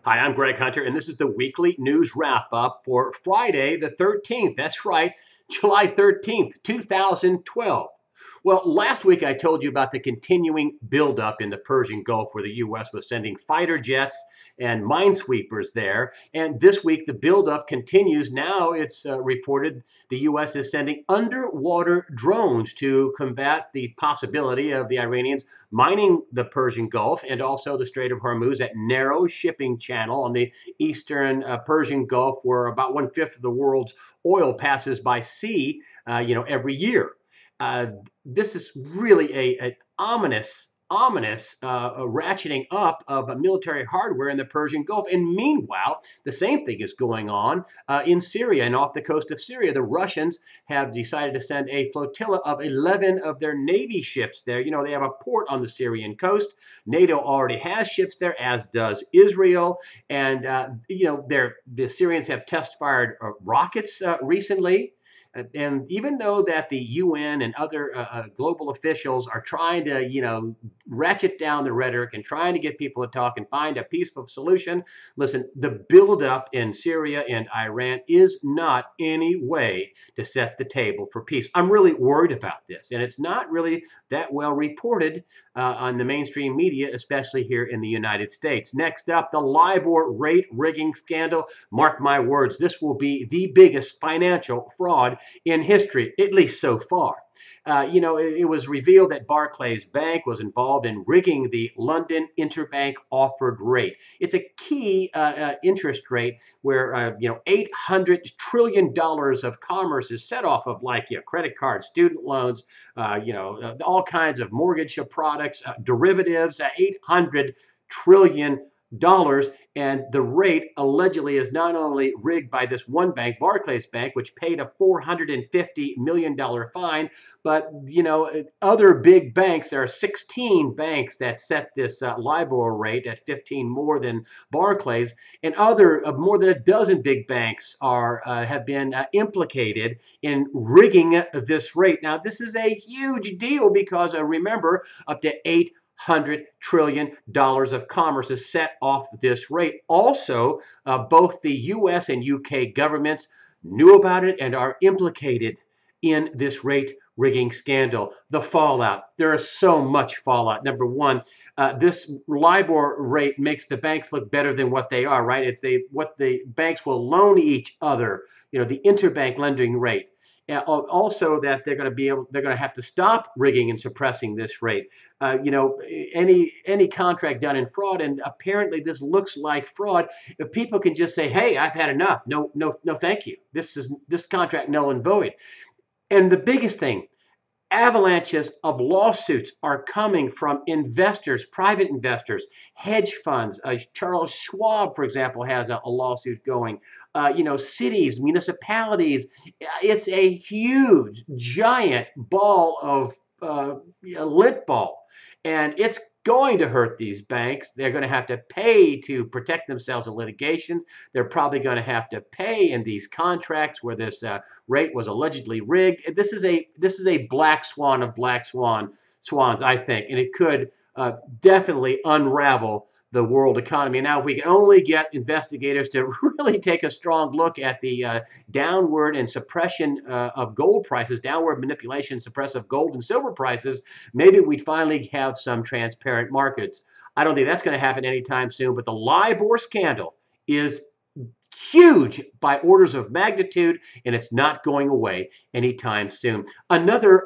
Hi, I'm Greg Hunter, and this is the weekly news wrap up for Friday, the 13th. That's right, July 13th, 2012. Well, last week I told you about the continuing buildup in the Persian Gulf where the U.S. was sending fighter jets and minesweepers there. And this week the buildup continues. Now it's reported the U.S. is sending underwater drones to combat the possibility of the Iranians mining the Persian Gulf and also the Strait of Hormuz, that narrow shipping channel on the eastern Persian Gulf where about 1/5 of the world's oil passes by sea, every year. Uh, this is really an ominous ratcheting up of military hardware in the Persian Gulf. And meanwhile, the same thing is going on in Syria and off the coast of Syria. The Russians have decided to send a flotilla of 11 of their Navy ships there. You know, they have a port on the Syrian coast. NATO already has ships there, as does Israel. And, the Syrians have test-fired rockets recently. And even though that the UN and other global officials are trying to, ratchet down the rhetoric and trying to get people to talk and find a peaceful solution, listen, the buildup in Syria and Iran is not any way to set the table for peace. I'm really worried about this, and it's not really that well reported on the mainstream media, especially here in the United States. Next up, the Libor rate rigging scandal. Mark my words, this will be the biggest financial fraud in history, at least so far. It was revealed that Barclays Bank was involved in rigging the London interbank offered rate. It's a key interest rate where, $800 trillion of commerce is set off of, like, credit cards, student loans, all kinds of mortgage products, derivatives, $800 trillion. And the rate allegedly is not only rigged by this one bank, Barclays Bank, which paid a $450 million fine, but other big banks. There are 16 banks that set this Libor rate at 15 more than Barclays, and other more than a dozen big banks have been implicated in rigging this rate. Now, this is a huge deal because remember, up to $800 trillion of commerce is set off this rate. Also, both the U.S. and U.K. governments knew about it and are implicated in this rate rigging scandal. The fallout. There is so much fallout. Number one, this Libor rate makes the banks look better than what they are, right? It's what the banks will loan each other, the interbank lending rate. Also, that they're going to have to stop rigging and suppressing this rate. Any contract done in fraud, and apparently this looks like fraud. If people can just say, "Hey, I've had enough. No, thank you. This contract null and void." And the biggest thing, avalanches of lawsuits are coming from investors, private investors, hedge funds. Charles Schwab, for example, has a lawsuit going. Cities, municipalities. It's a huge, giant ball of lint ball, and it's going to hurt these banks. They're going to have to pay to protect themselves in litigations. They're probably going to have to pay in these contracts where this rate was allegedly rigged. This is a black swan of black swans, I think, and it could definitely unravel the world economy. Now, if we can only get investigators to really take a strong look at the downward and suppression of gold prices, downward manipulation, suppressive gold and silver prices, maybe we'd finally have some transparent markets. I don't think that's going to happen anytime soon, but the Libor scandal is huge by orders of magnitude, and it's not going away anytime soon. Another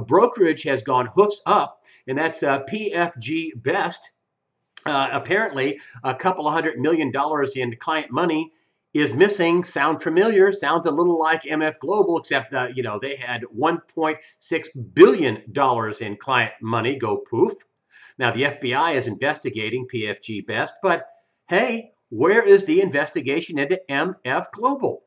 brokerage has gone hoofs up, and that's PFG Best. Apparently, a couple of $100 million in client money is missing. Sound familiar? Sounds a little like MF Global, except they had $1.6 billion in client money go poof. Now, the FBI is investigating PFG Best, but hey, where is the investigation into MF Global?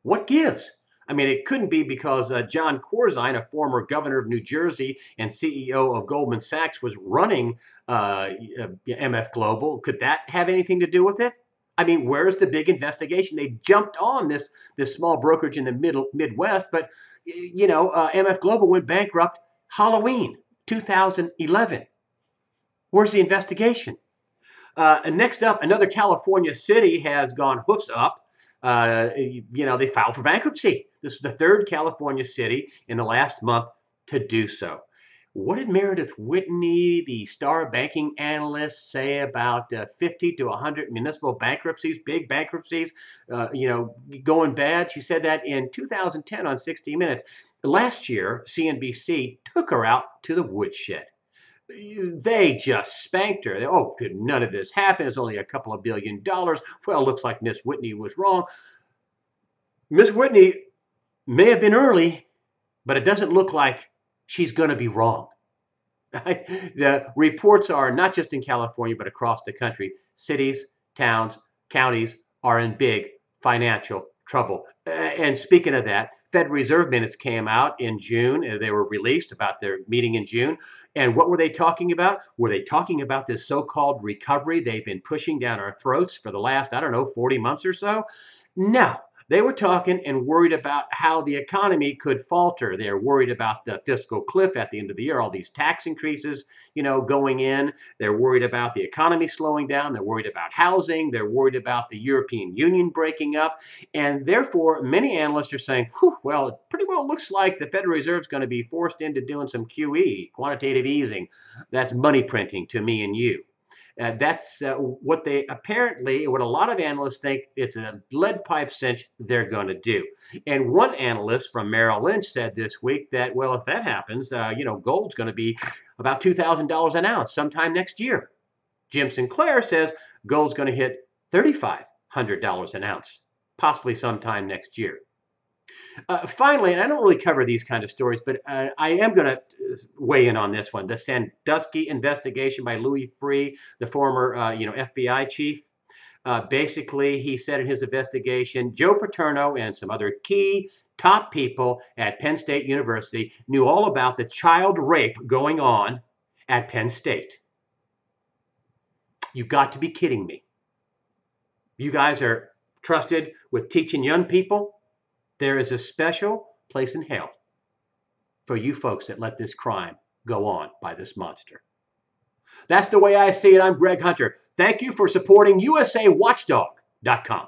What gives? I mean, it couldn't be because John Corzine, a former governor of New Jersey and CEO of Goldman Sachs, was running MF Global. Could that have anything to do with it? I mean, where's the big investigation? They jumped on this small brokerage in the Midwest, but MF Global went bankrupt Halloween 2011. Where's the investigation? Next up, another California city has gone hoofs up. They filed for bankruptcy. This is the third California city in the last month to do so. What did Meredith Whitney, the star banking analyst, say about 50 to 100 municipal bankruptcies, big bankruptcies, going bad? She said that in 2010 on 60 Minutes. Last year, CNBC took her out to the woodshed. They just spanked her. Oh, none of this happened. It's only a couple of $1 billion. Well, looks like Miss Whitney was wrong. Miss Whitney may have been early, but it doesn't look like she's going to be wrong. The reports are not just in California, but across the country. Cities, towns, counties are in big financial trouble. And speaking of that, Fed Reserve minutes came out in June. They were released about their meeting in June. And what were they talking about? Were they talking about this so-called recovery they've been pushing down our throats for the last, 40 months or so? No. They were talking and worried about how the economy could falter. They're worried about the fiscal cliff at the end of the year, all these tax increases, going in. They're worried about the economy slowing down. They're worried about housing. They're worried about the European Union breaking up. And therefore, many analysts are saying, well, it pretty well looks like the Federal Reserve is going to be forced into doing some QE, quantitative easing. That's money printing to me and you. That's what a lot of analysts think it's a lead pipe cinch they're going to do. And one analyst from Merrill Lynch said this week that, well, if that happens, gold's going to be about $2,000 an ounce sometime next year. Jim Sinclair says gold's going to hit $3,500 an ounce, possibly sometime next year. Finally, and I don't really cover these kind of stories, but I am going to weigh in on this one. The Sandusky investigation by Louis Freeh, the former FBI chief. Basically, he said in his investigation, Joe Paterno and some other key top people at Penn State University knew all about the child rape going on at Penn State. You've got to be kidding me. You guys are trusted with teaching young people. There is a special place in hell for you folks that let this crime go on by this monster. That's the way I see it. I'm Greg Hunter. Thank you for supporting USAWatchdog.com.